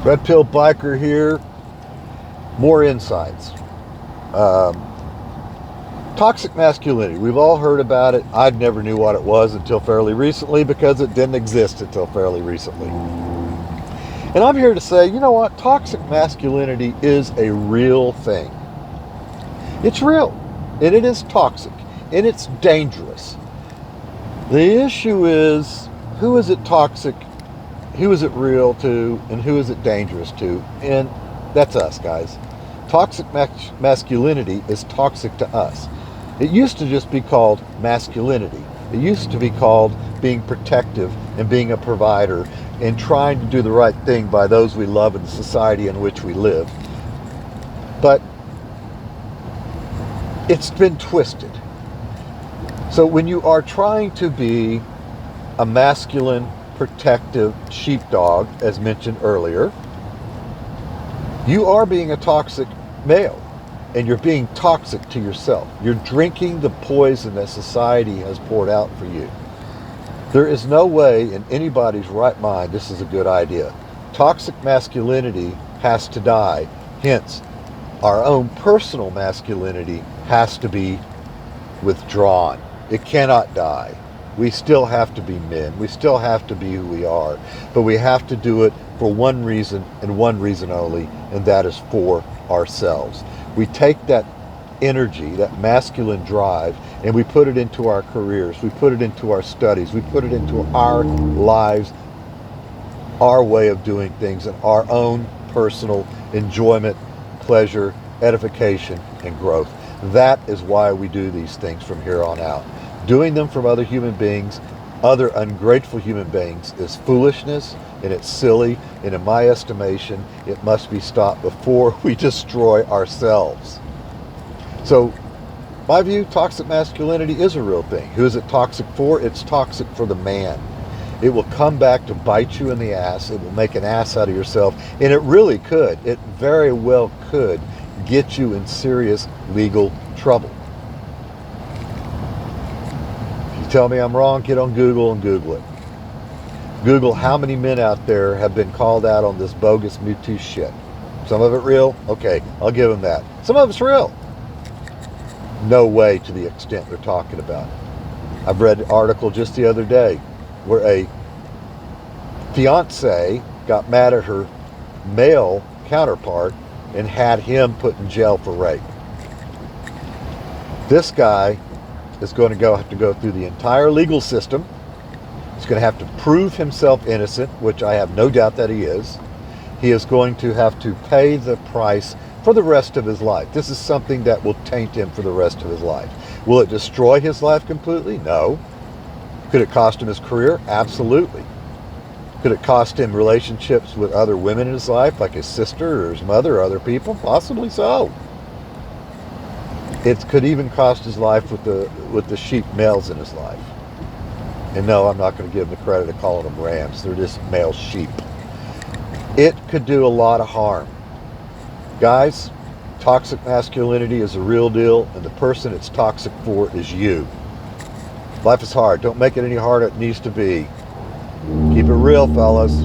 Red Pill Biker here. More insights. Um, Toxic masculinity. We've all heard about it. I never knew what it was until fairly recently because it didn't exist until fairly recently. And I'm here to say, you know what? Toxic masculinity is a real thing. It's real. And it is toxic. And it's dangerous. The issue is, who is it toxic? Who is it real to? And who is it dangerous to? And that's us, guys. Toxic masculinity is toxic to us. It used to just be called masculinity. It used to be called being protective and being a provider and trying to do the right thing by those we love in the society in which we live. But it's been twisted. So when you are trying to be a masculine, protective sheepdog, as mentioned earlier, you are being a toxic male, and you're being toxic to yourself. You're drinking the poison that society has poured out for you. There is no way in anybody's right mind this is a good idea. Toxic masculinity has to die. Hence, our own personal masculinity has to be withdrawn. It cannot die. We still have to be men. We still have to be who we are. But we have to do it for one reason and one reason only, and that is for ourselves. We take that energy, that masculine drive, and we put it into our careers. We put it into our studies. We put it into our lives, our way of doing things, and our own personal enjoyment, pleasure, edification, and growth. That is why we do these things from here on out. Doing them from other human beings, other ungrateful human beings, is foolishness, and it's silly, and in my estimation, it must be stopped before we destroy ourselves. So, my view, toxic masculinity is a real thing. Who is it toxic for? It's toxic for the man. It will come back to bite you in the ass. It will make an ass out of yourself, and it really could. It very well could get you in serious legal trouble. Tell me I'm wrong, get on Google and Google it. Google how many men out there have been called out on this bogus Me Too shit. Some of it real? Okay, I'll give them that. Some of it's real. No way to the extent they're talking about. I've read an article just the other day where a fiance got mad at her male counterpart and had him put in jail for rape. This guy is going to have to go through the entire legal system. He's going to have to prove himself innocent, which I have no doubt that he is. He is going to have to pay the price for the rest of his life. This is something that will taint him for the rest of his life. Will it destroy his life completely? No. Could it cost him his career? Absolutely. Could it cost him relationships with other women in his life, like his sister or his mother or other people? Possibly so. It could even cost his life with the sheep males in his life. And no, I'm not going to give him the credit of calling them rams. They're just male sheep. It could do a lot of harm. Guys, toxic masculinity is a real deal, and the person it's toxic for is you. Life is hard. Don't make it any harder than it needs to be. Keep it real, fellas.